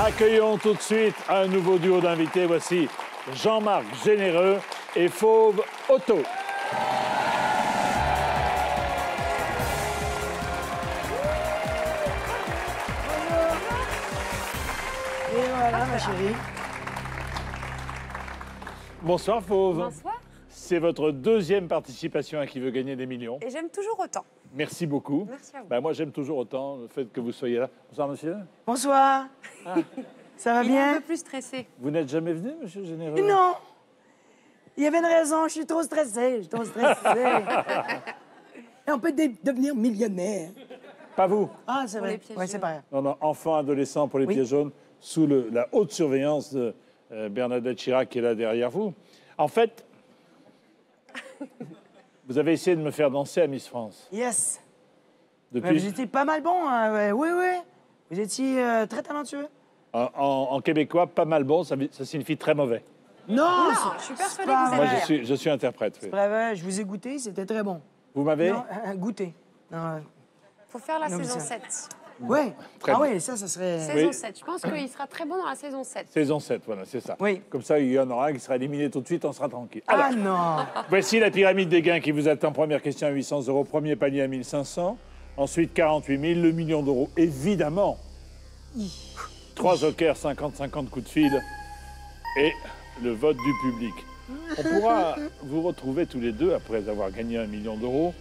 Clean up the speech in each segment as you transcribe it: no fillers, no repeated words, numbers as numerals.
Accueillons tout de suite un nouveau duo d'invités. Voici Jean-Marc Généreux et Fauve Otto. Et voilà, ma chérie. Bonsoir Fauve. Bonsoir. C'est votre deuxième participation à Qui veut gagner des millions. Et j'aime toujours autant. Merci beaucoup. Merci à vous. Ben, moi, j'aime toujours autant le fait que vous soyez là. Bonsoir, monsieur. Bonsoir. Ça va Il est un bien? peu plus stressé. Vous n'êtes jamais venu, monsieur Généreux? Non. Il y avait une raison, je suis trop stressée. Je suis trop stressée. Et on peut devenir millionnaire. Pas vous. Ah, c'est Pour les vrai. pieds Oui, c'est jaunes. pas grave. Non, non, enfant, adolescent pour les Oui. pieds jaunes, sous la haute surveillance de Bernadette Chirac qui est là derrière vous. En fait, vous avez essayé de me faire danser à Miss France. Yes. Depuis, Vous étiez pas mal bon. Hein, ouais. Oui, oui. Vous étiez très talentueux. en québécois, pas mal bon, ça signifie très mauvait. Non, Non, c'est- je suis c'est persuadée pas que vous Moi, êtes vrai. je suis interprète. oui. C'est pas vrai, je vous ai goûté, c'était très bon. Vous m'avez? Non, goûté. Non, Faut faire la Non, mais saison ça- 7. ouais. Très Ah bien. oui, ça serait... Saison 7. Je pense qu'il sera très bon dans la saison 7. Saison 7, voilà, c'est ça. Oui. Comme ça, il y en aura un qui sera éliminé tout de suite, on sera tranquille. Ah Alors, non. voici la pyramide des gains qui vous attend. Première question à 800 euros, premier panier à 1500. Ensuite, 48 000, le million d'euros, évidemment. 3 jokers, 50-50 coups de fil. Et le vote du public. On pourra vous retrouver tous les deux, après avoir gagné 1 million d'euros,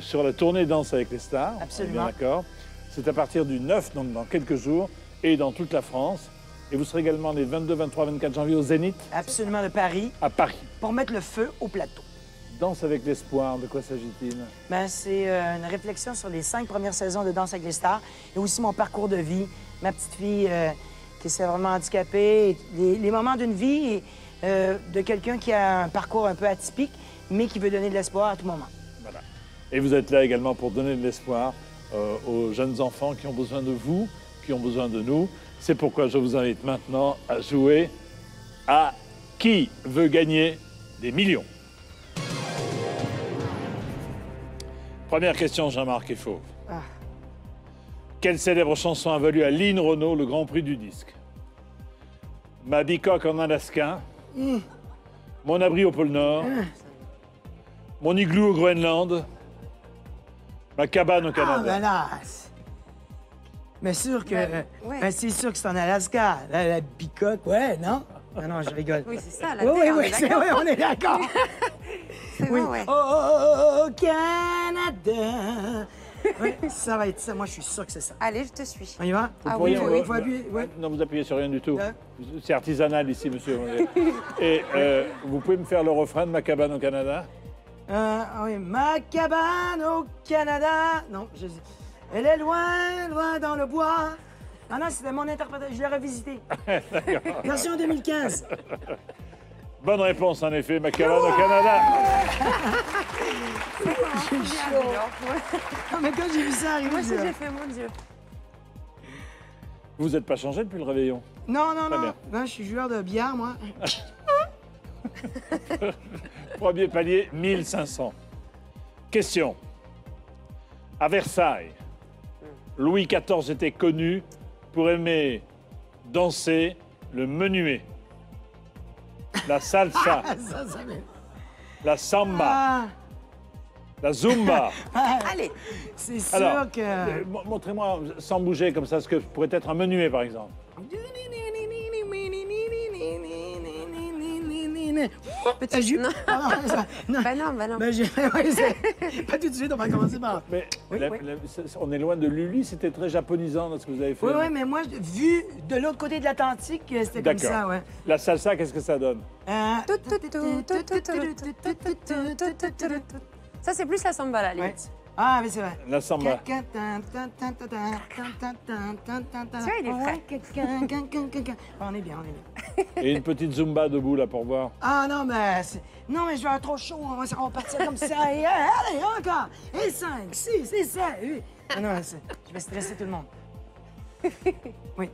sur la tournée Danse avec les stars. Absolument. On est bien d'accord. C'est à partir du 9, donc dans quelques jours, et dans toute la France. Et vous serez également les 22, 23, 24 janvier au Zénith, Absolument de Paris, à Paris. pour mettre le feu au plateau. Danse avec l'espoir, de quoi s'agit-il? Ben, c'est une réflexion sur les 5 premières saisons de Danse avec les stars et aussi mon parcours de vie, ma petite fille qui s'est vraiment handicapée, et les moments d'une vie de quelqu'un qui a un parcours un peu atypique, mais qui veut donner de l'espoir à tout moment. Voilà. Et vous êtes là également pour donner de l'espoir aux jeunes enfants qui ont besoin de vous, qui ont besoin de nous. C'est pourquoi je vous invite maintenant à jouer à Qui veut gagner des millions? Première question, Jean-Marc et Fauve. Ah. Quelle célèbre chanson a valu à Lynn Renault le Grand Prix du disque? Ma bicoque en Alaska, mon abri au pôle Nord, mon igloo au Groenland, ma cabane au Ah, Canada. ben là... Mais sûr que... Ben, ouais. ben, c'est sûr que c'est en Alaska. La bicoque, ouais, non? Non, non, je rigole. Oui, c'est ça, la Oui, terre, oui, on est c'est d'accord. oui, on est d'accord. C'est Oui. bon, ouais. Oh, Canada. Oui, ça va être ça. Moi, je suis sûr que c'est ça. Allez, je te suis. On y va? Ah pourriez- oui, oui, Il faut appuyer. Ouais. Non, vous appuyez sur rien du tout. Hein? C'est artisanal ici, monsieur. Et vous pouvez me faire le refrain de ma cabane au Canada? Oui, ma cabane au Canada. Non, elle est loin, loin dans le bois. Ah non, c'était mon interprétation. Je l'ai revisité. Version 2015. Bonne réponse, en effet, ma cabane au Canada. J'ai chaud. Non, mais quand j'ai vu ça arriver, Moi aussi, je dis, j'ai fait, mon Dieu. Vous n'êtes pas changé depuis le réveillon? non, non, Très non. bien. Non, je suis joueur de billard, moi. Premier palier, 1500. Question. À Versailles, Louis XIV était connu pour aimer danser le menuet, la salsa, Ça m'est- la samba, Ah, la zumba. Allez, c'est sûr Alors, que... montrez-moi, sans bouger comme ça, ce que pourrait être un menuet, par exemple. Petit Non. Non. Bah non, bah non. Ben, ouais, pas tout de suite, on va commencer par... Mais Oui, oui. on est loin de Lully, c'était très japonisant dans ce que vous avez fait. Oui, oui, mais moi, vu de l'autre côté de l'Atlantique, c'était comme ça, ouais. La salsa, qu'est-ce que ça donne? Ça, c'est plus la samba, là, Ouais. limite. Ah, mais c'est vrai. La samba. Tu vois, il est frais. On est bien, on est bien. Et une petite zumba debout, là, pour voir. Ah non, mais non, mais je vais avoir trop chaud. On va partir comme ça. Et allez, encore. Et 5, 6, et 7, 8. Ah non, je vais stresser tout le monde. Oui.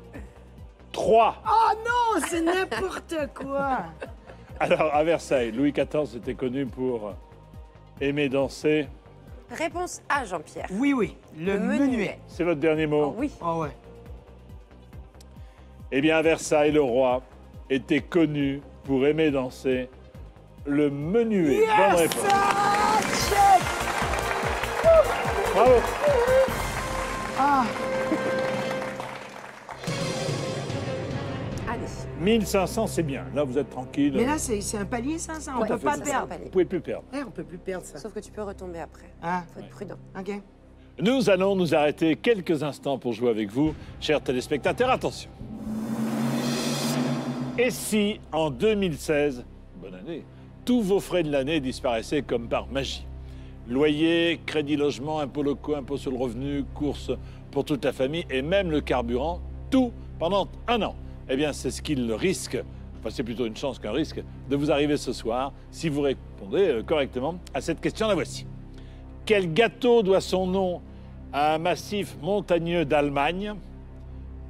3. Oh non, c'est n'importe quoi. Alors, à Versailles, Louis XIV était connu pour aimer danser. Réponse A, Jean-Pierre. Oui, oui, le menuet. C'est votre dernier mot. Oh, oui. Ah ouais. Eh bien, à Versailles, le roi était connu pour aimer danser le menuet. Bonne réponse. Ah, check! Bravo. Ah, Allez. 1500, c'est bien. Là, vous êtes tranquille. mais là, c'est un palier, ça? On Ouais, peut pas ça, le c'est un perdre. palier. Vous pouvez plus perdre. On peut plus perdre ça. Sauf que tu peux retomber après. Ah, Faut être prudent. OK. Nous allons nous arrêter quelques instants pour jouer avec vous, chers téléspectateurs. Attention. Et si, en 2016, bonne année, tous vos frais de l'année disparaissaient comme par magie? Loyer, crédit logement, impôt locaux, impôt sur le revenu, courses pour toute la famille et même le carburant, tout pendant un an. Eh bien, c'est ce qu'il risque, enfin c'est plutôt une chance qu'un risque, de vous arriver ce soir si vous répondez correctement à cette question. La voici. Quel gâteau doit son nom à un massif montagneux d'Allemagne?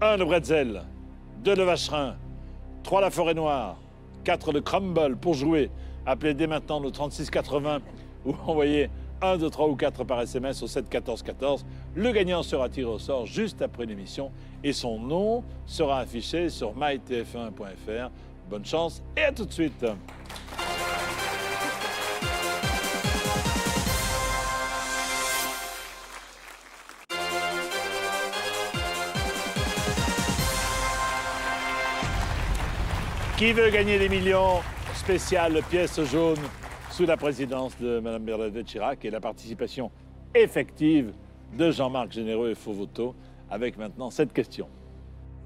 1, le bretzel. 2, le vacherin. 3, la forêt noire. 4, le crumble. Pour jouer, appelez dès maintenant le 3680 ou envoyez 1, 2, 3 ou 4 par SMS au 7 14 14. Le gagnant sera tiré au sort juste après l'émission et son nom sera affiché sur mytf1.fr. Bonne chance et à tout de suite. Qui veut gagner des millions? Spéciale pièce jaune sous la présidence de Mme Bernadette Chirac et la participation effective de Jean-Marc Généreux et Fauvoto avec maintenant cette question.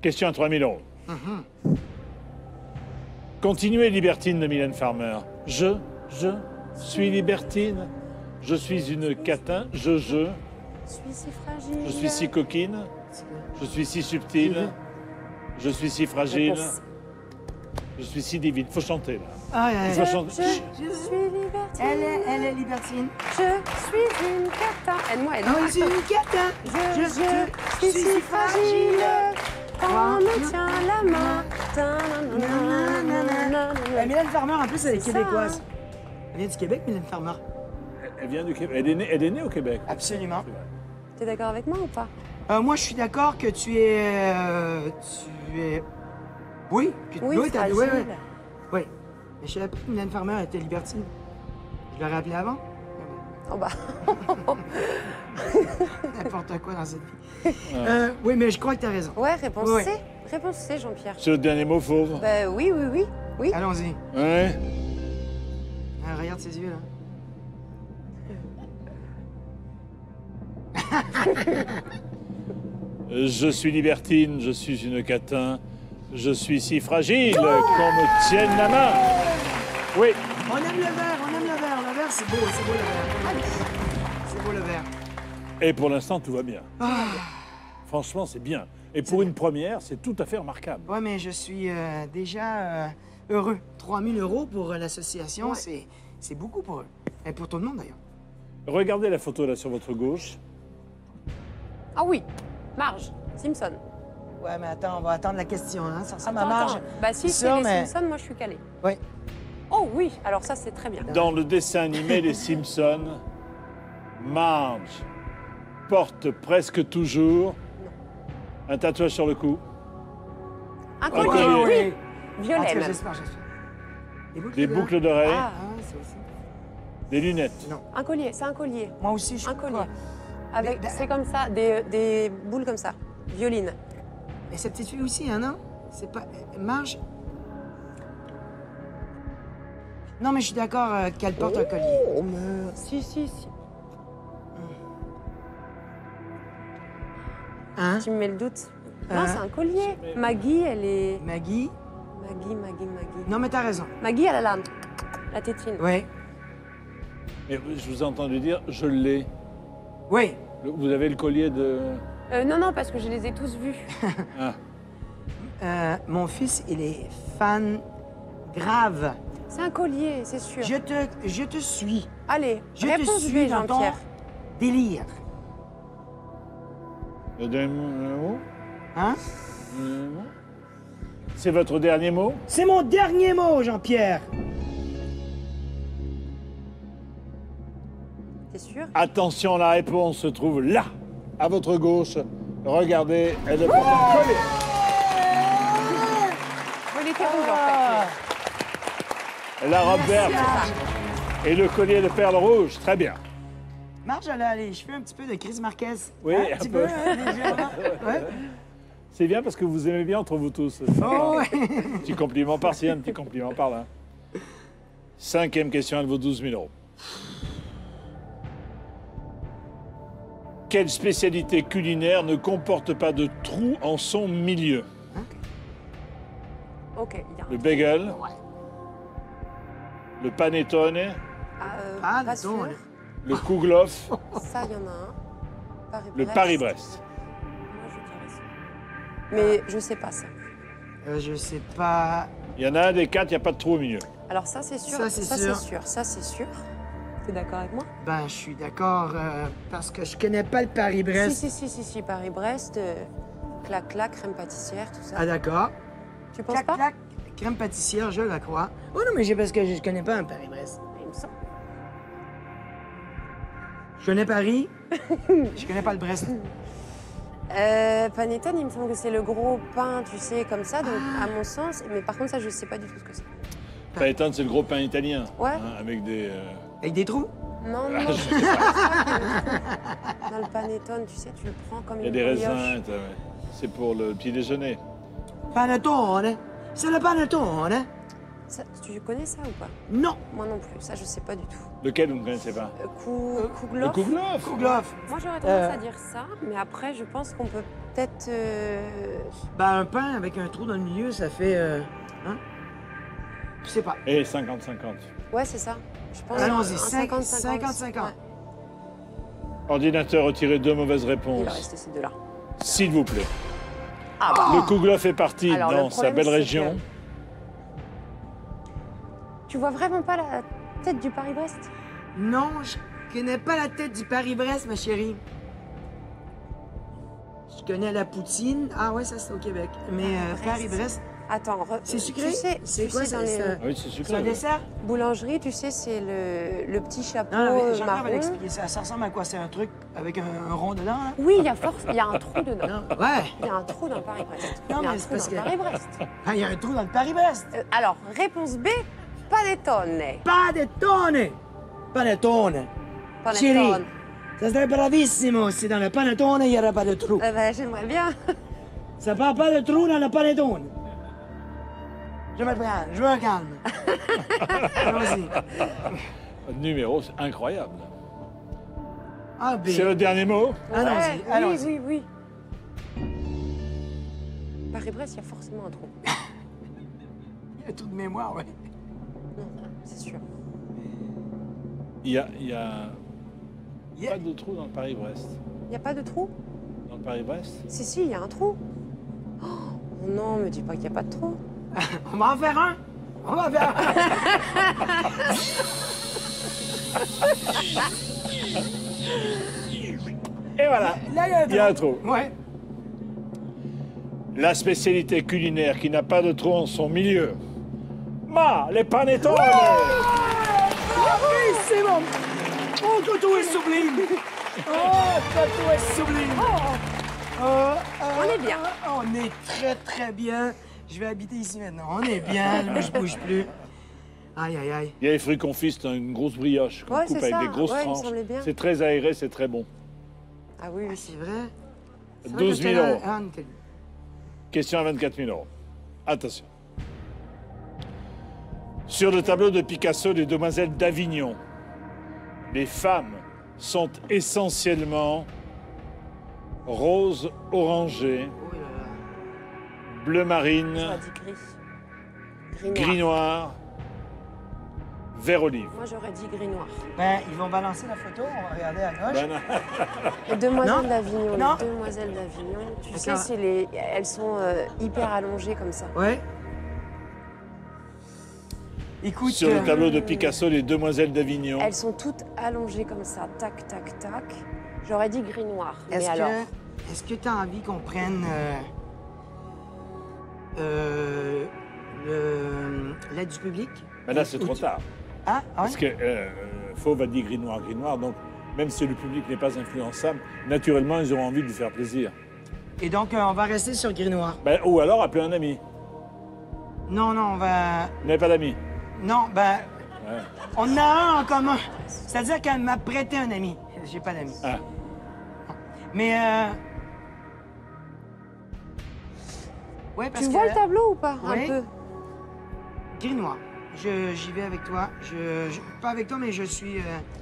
Question à 3 000 euros. Continuez libertine de Mylène Farmer. Je suis libertine. Je suis une catin. Je Je suis si fragile. Je suis si coquine. Je suis si subtile. Je suis si fragile. Réponse. Je suis si divine. Faut chanter, là. Ah, Il faut chanter. Je suis libertine. elle est libertine. Je suis une catin. Aide-moi, Ah, aide-moi. oui, c'est une catin. Je suis si fragile. Quand on me tient la main. Mylène Farmer, en plus, elle est C'est ça, québécoise. Elle vient du Québec, Mylène Farmer. Elle vient du Québec. Elle est née au Québec. Absolument. T'es d'accord avec moi ou pas? Moi, je suis d'accord que tu es... Oui, Oui, fragile. Oui. Mais je savais pas que Mylène Farmer était libertine. Je l'aurais appelée avant. Oh bah. N'importe quoi dans cette vie. Oui, mais je crois que tu as raison. Ouais, réponse Ouais. C. Réponse C, Jean-Pierre. C'est le dernier mot, Fauve. Bah oui, oui, oui. Oui. Allons-y. Ouais. Regarde ses yeux, là. Je suis libertine, je suis une catin, je suis si fragile qu'on me tienne la main. Oui. On aime le vert, on aime le vert. Le vert, c'est beau le vert. C'est beau le vert. Et pour l'instant, tout va bien. Franchement, c'est bien. Et pour une première, c'est tout à fait remarquable. Ouais, mais je suis déjà heureux. 3 000 euros pour l'association, Ouais. c'est beaucoup pour eux. Et pour tout le monde, d'ailleurs. Regardez la photo là sur votre gauche. Ah oui. Marge. Simpson. Ouais, mais attends, on va attendre la question, hein. Ça ressemble à Attends, Marge. attends. Bah si C'est c'est sûr, les mais- Simpsons, moi je suis calée. Oui. Oh oui, alors ça c'est très bien. Dans le dessin animé Les Simpsons, Marge porte presque toujours un tatouage sur le cou, Un Un collier, collier. oui. En tout Violet cas, même. j'espère. des boucles d'oreilles, Ah, Ah, ça aussi. des lunettes. Non. un collier, c'est un collier. Moi aussi, je Un crois. collier. Avec, Mais- c'est comme ça, des boules comme ça. Violine. Et cette petite fille aussi, hein, non? C'est pas... Marge? Non, mais je suis d'accord qu'elle porte un collier. Oh merde. Si, si, si. Hein? Tu me mets le doute. Non, Hein? c'est un collier. Mais- Maggie, elle est... Maggie? Maggie. Non, mais t'as raison. Maggie, elle a la tétine. Oui. Mais je vous ai entendu dire, je l'ai. Oui. Vous avez le collier de... Non, parce que je les ai tous vus. Ah. Mon fils, il est fan grave. C'est un collier, c'est sûr. Je te suis. Allez, Je te réponse suis B, dans ton Jean-Pierre. délire. Le dernier mot? Hein? Le dernier mot? C'est votre dernier mot? C'est mon dernier mot, Jean-Pierre. T'es sûr? Attention, la réponse se trouve là, à votre gauche. Regardez, elle porte un collier. était rouge, en fait. La robe verte Marge. et le collier de perles rouges. Très bien. Marge, elle a les cheveux un petit peu de Chris Marquez. Oui, Hein, un un petit peu. peu. Hein, légèrement. Ouais. C'est bien parce que vous aimez bien entre vous tous. Oh, ouais. Un petit compliment par-ci, un petit compliment par-là. 5e question, elle vaut 12 000 euros. Quelle spécialité culinaire ne comporte pas de trou en son milieu? Ok, il y a Le bagel, le panettone, Ah, pas dis sûr. donc, le kouglof, Ça, il y en a un. le Paris-Brest. Moi, je dirais ça. Mais je sais pas ça. Je sais pas. Il y en a un des 4, il n'y a pas de trou au milieu. Alors ça, c'est sûr. Ça, c'est sûr. Ça, c'est sûr. T'es d'accord avec moi? Ben, je suis d'accord parce que je connais pas le Paris-Brest. Si. Paris-Brest, clac, crème pâtissière, tout ça. Ah, d'accord. Tu penses Clac, pas? clac, crème pâtissière, je la crois. Oh non, mais c'est parce que je connais pas un Paris-Brest. Il me semble. Je connais Paris, je connais pas le Brest. Panettone, il me semble que c'est le gros pain, tu sais, comme ça, donc à mon sens. Mais par contre, ça, je sais pas du tout ce que c'est. Panettone, c'est le gros pain italien. Ouais. Hein, avec des... Avec des trous? Non, dans le panettone, tu sais, tu le prends comme Il y a une des brioche. raisins. Ouais. C'est pour le petit déjeuner. Panettone. C'est le panettone. Ça, tu connais ça ou pas? Non. Moi non plus, ça, je sais pas du tout. Lequel vous ne connaissez pas? Le Kouglof. kouglof. Kouglof. Moi, j'aurais tendance à dire ça, mais après, je pense qu'on peut peut-être... Ben, un pain avec un trou dans le milieu, ça fait... hein? Je sais pas. Et 50-50. Ouais, c'est ça. Je pense Allons-y, un 50-50. Ouais. Ordinateur, retirez 2 mauvaises Il va réponses. rester ces deux-là. S'il vous plaît. Ah bah. Le kouglof est parti Alors, le dans sa problème, belle c'est région. Tu vois vraiment pas la tête du Paris-Brest? Non, je connais pas la tête du Paris-Brest, ma chérie. Je connais la poutine. Ah ouais, ça c'est au Québec. Mais Brest. Paris-Brest, Attends, c'est sucré? Tu sais, C'est tu quoi sais, ça? dans les C'est Oui, c'est c'est sucré. un oui. dessert? boulangeries, tu sais, c'est le petit chapeau Non, mais Jean-Pierre va marron. l'expliquer ça. Ça ressemble à quoi? C'est un truc avec un rond dedans, là? Oui, il y a un trou dedans. Non. Ouais. Il y a un trou dans le Paris-Brest. Non, Il y a mais un c'est trou parce dans le que- Paris-Brest. Ah, il y a un trou dans le Paris-Brest. Alors, réponse B, panettone. Panettone! Panettone! Chérie, Panettone. ça serait bravissimo si dans le panettone, il n'y aurait pas de trou. Ben, j'aimerais bien. Ça prend pas de trou dans le panettone. Je me calme, je me calme. Allons-y. Numéro, c'est incroyable. Ah, B. C'est le dernier mot? Allons-y, Ouais, allons-y. oui. Paris-Brest, il y a forcément un trou. Il y a tout de mémoire, ouais. Non, c'est sûr. Il y a Yeah. pas de trou dans le Paris-Brest. Il n'y a pas de trou? Dans le Paris-Brest? Si, il y a un trou. Oh non, me dis pas qu'il n'y a pas de trou. On va en faire un. On va en faire un. Et voilà. Là, Il y a un trou. Ouais. La spécialité culinaire qui n'a pas de trou en son milieu. Les panettone! Oui, c'est bon. Oh, Toto est sublime. Oh, Toto est sublime. On est bien. On est très, très bien. Je vais habiter ici maintenant. On est bien. Moi, je bouge plus. Aïe, aïe, aïe. Il y a les fruits confits, c'est une grosse brioche qu'on Ouais, coupe c'est avec ça. des grosses Ouais, il me tranches. semblait bien. C'est très aéré, c'est très bon. Ah oui, Ah, oui. c'est vrai. C'est vrai 12 que 000 t'as euros. la- Ah, Question à 24 000 euros. Attention. Sur le tableau de Picasso, les demoiselles d'Avignon, les femmes sont essentiellement rose orangé, Oh là là. bleu marine, J'aurais dit gris. Gris noir. gris noir, vert olive. Moi, j'aurais dit gris noir. Ben, ils vont balancer la photo. On va regarder à gauche. Ben non. Les demoiselles Non. d'Avignon, Non. les demoiselles d'Avignon. Tu D'accord. sais, elles sont hyper allongées comme ça. Ouais. Écoute, Sur le tableau de Picasso, les demoiselles d'Avignon. Elles sont toutes allongées comme ça, tac, tac, tac. J'aurais dit gris noir. Mais est-ce alors, que tu as envie qu'on prenne l'aide du public? Ben là, c'est trop tard. Ah, ouais? Parce que Fauve a dit gris noir, donc même si le public n'est pas influençable, naturellement, ils auront envie de lui faire plaisir. Et donc, on va rester sur gris noir. Ben, ou alors appeler un ami. Non, non, on va... Vous n'avez pas d'amis? Non, ben, Ouais. on en a un en commun. C'est-à-dire qu'elle m'a prêté un ami. J'ai pas d'amis. Ah. Mais, ouais, parce Tu que... vois le tableau ou pas? Oui. Un peu. Gris-noir. J'y vais avec toi. Pas avec toi, mais je suis...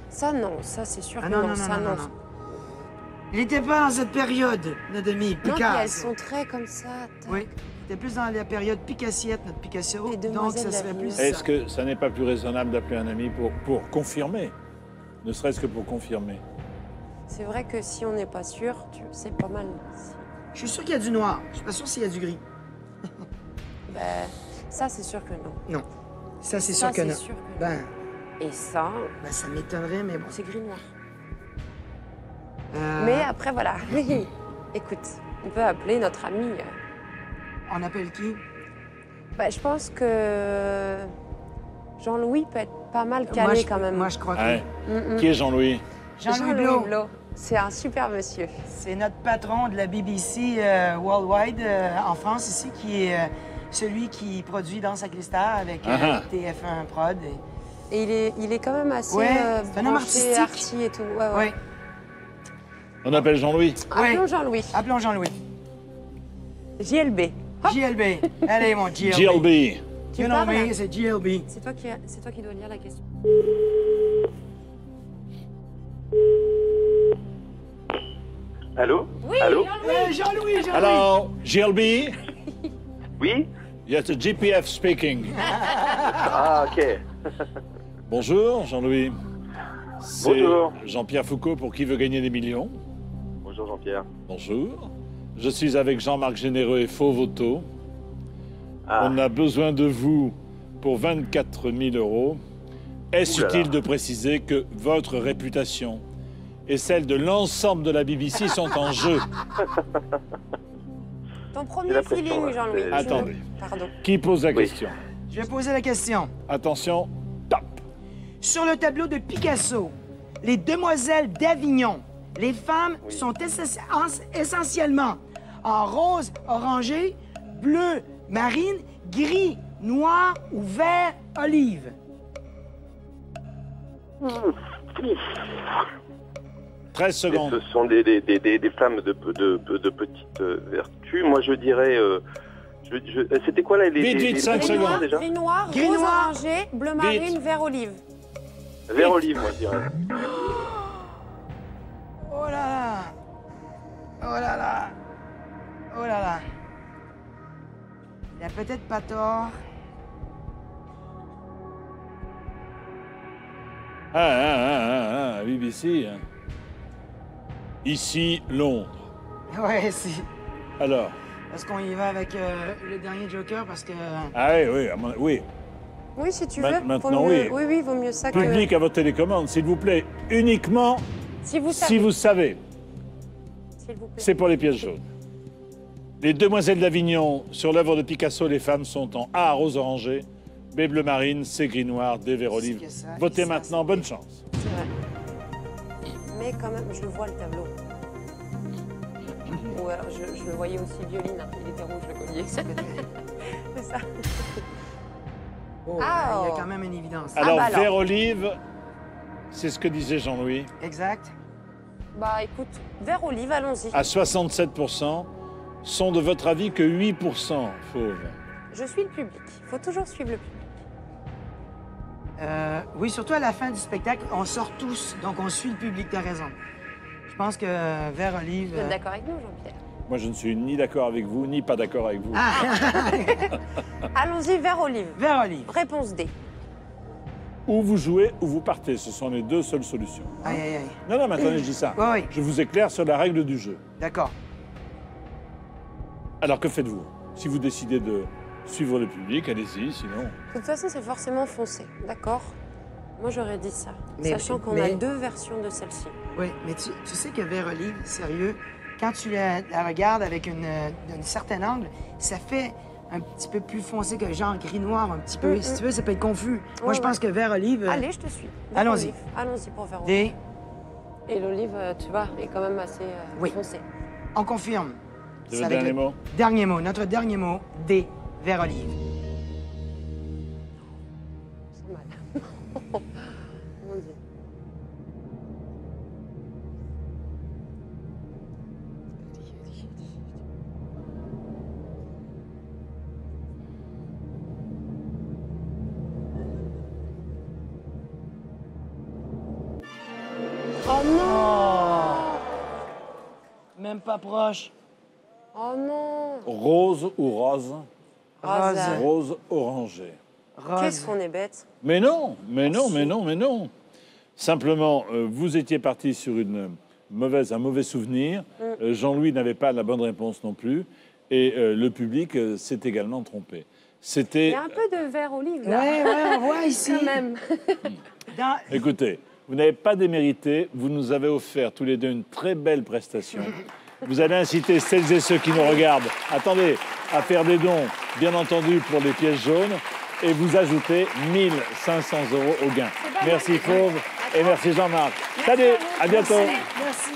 Ça, non. Ça, c'est sûr Ah que non, non. non, non, Ça, non, non, non. Il était pas dans cette période, notre ami Non, puis elles Picasso. sont très comme ça. tac. Oui. C'était plus dans la période Picassiette, notre Picasso. Les Donc, demoiselles ça serait d'Avignon. plus Est-ce ça. que ça n'est pas plus raisonnable d'appeler un ami pour confirmer? Ne serait-ce que pour confirmer. C'est vrai que si on n'est pas sûr, c'est pas mal. Je suis sûr qu'il y a du noir. Je suis pas sûr s'il y a du gris. Ben, ça, c'est sûr que non. Non. Ça, c'est Ça, sûr que c'est non. sûr que non. Ben, Et ça, ça m'étonnerait, mais bon. c'est gris-noir. Euh, Mais après, voilà. Écoute, on peut appeler notre ami. On appelle qui? Je pense que Jean-Louis peut être pas mal calé quand même. Moi, je crois que... Ouais. Qui est Jean-Louis? Jean-Louis Blot. C'est un super monsieur. C'est notre patron de la BBC Worldwide en France ici, qui est celui qui produit Danse avec les stars avec TF1 Prod. Et il est quand même assez Ouais, c'est un homme branché, artistique. arty et tout. Ouais, ouais. Oui. On appelle Jean-Louis? Appelons Ouais. Jean-Louis. Appelons Jean-Louis. JLB. JLB. Allez, mon JLB. GLB. Tu You know parles, me, là? c'est JLB. C'est toi qui dois lire la question. Allô? Oui, Allô? Hey, Jean-Louis, Jean-Louis. Hello, GLB? Oui? Yes, GPF speaking. Ah, ok. Bonjour, Jean-Louis. C'est Bonjour. Jean-Pierre Foucault pour Qui veut gagner des millions. Bonjour Jean-Pierre. Bonjour. Je suis avec Jean-Marc Généreux et Faux Voto. Ah, On a besoin de vous pour 24 000 euros. Est-ce Ouh là là. utile de préciser que votre réputation et celle de l'ensemble de la BBC sont en jeu? Ton J'ai premier l'impression, feeling, là. Jean-Louis. Attendez. Pardon. Qui pose la Oui. question? Je vais poser la question. Attention, top. Sur le tableau de Picasso, les demoiselles d'Avignon, les femmes Oui. sont essentiellement en rose orangé, bleu marine, gris, noir ou vert olive. 13 et secondes. ce sont des femmes de petite vertu. Moi, je dirais... C'était quoi là Vite, vite, 5 Gris secondes. noir, déjà gris noir, Gris rose noir. orangé, bleu marine, Vite. vert olive. Vert olive, moi, je dirais. Oh là là! Oh là là! Oh là là! Il a peut-être pas tort. BBC. hein. Ici, Londres. Ouais, si. Alors, Est-ce qu'on y va avec le dernier Joker parce que... ah oui, oui, oui. Oui, si tu Ma- veux. maintenant, Vaut mieux- oui. Oui, vaut mieux ça que... Public à votre télécommande, s'il vous plaît. Uniquement Si vous savez. si vous savez. S'il vous plaît. C'est pour les pièces jaunes. Les demoiselles d'Avignon, sur l'œuvre de Picasso, les femmes sont en A rose orangé, B bleu marine, C gris noir, D vert olive. que ça, Votez ça, maintenant, ça. bonne chance. C'est vrai. Mais quand même, je vois le tableau. Ou alors, je le voyais aussi violine. hein. Il était rouge, le collier. C'est ça. Oh, Ah, il y a oh. quand même une évidence. Alors, bah alors. vert olive, c'est ce que disait Jean-Louis. Exact. Bah écoute, vert olive, allons-y. À 67%, sont de votre avis que 8% fauves. Je suis le public. Il faut toujours suivre le public. Oui, surtout à la fin du spectacle, on sort tous, donc on suit le public, t'as raison. Je pense que vert olive... Vous êtes d'accord avec nous, Jean-Pierre? Moi, je ne suis ni d'accord avec vous, ni pas d'accord avec vous. Allons-y, vert olive. Vert olive. Réponse D. Ou vous jouez ou vous partez. Ce sont les deux seules solutions. Aïe, aïe, aïe. Non, non, maintenant, je dis ça. Oui, oui, Je vous éclaire sur la règle du jeu. d'accord. Alors, que faites-vous? Si vous décidez de suivre le public, allez-y, sinon... De toute façon, c'est forcément foncé, d'accord? Moi, j'aurais dit ça. Mais- Sachant qu'on mais- a deux versions de celle-ci. Oui, mais tu sais que vert olive, sérieux, quand tu la regardes avec d'un certain angle, ça fait un petit peu plus foncé que genre gris-noir, un petit peu. Si tu veux, ça peut être confus. Moi, je ouais. pense que vert olive... Allez, je te suis. Vert Allons-y. olive. Allons-y pour vert olive. D, Et l'olive, tu vois, est quand même assez Oui. foncée. on confirme. C'est C'est le avec dernier mot? Dernier mot, notre dernier mot, D, vert olive. pas proche. Oh non. Rose ou rose? Rose. Rose orangée. Qu'est-ce qu'on est bête. Mais non, mais non, mais non, mais non. Simplement, vous étiez parti sur un mauvais souvenir. Jean-Louis n'avait pas la bonne réponse non plus. Et le public s'est également trompé. Il C'était... y a un peu de vert olive là. Ouais, on voit ici. Quand même. Dans- Écoutez, vous n'avez pas démérité. Vous nous avez offert tous les deux une très belle prestation. Vous allez inciter celles et ceux qui nous regardent, attendez, à faire des dons, bien entendu, pour les pièces jaunes. Et vous ajoutez 1 500 € au gain. Merci Fauve et merci Jean-Marc. Salut, à bientôt. Merci.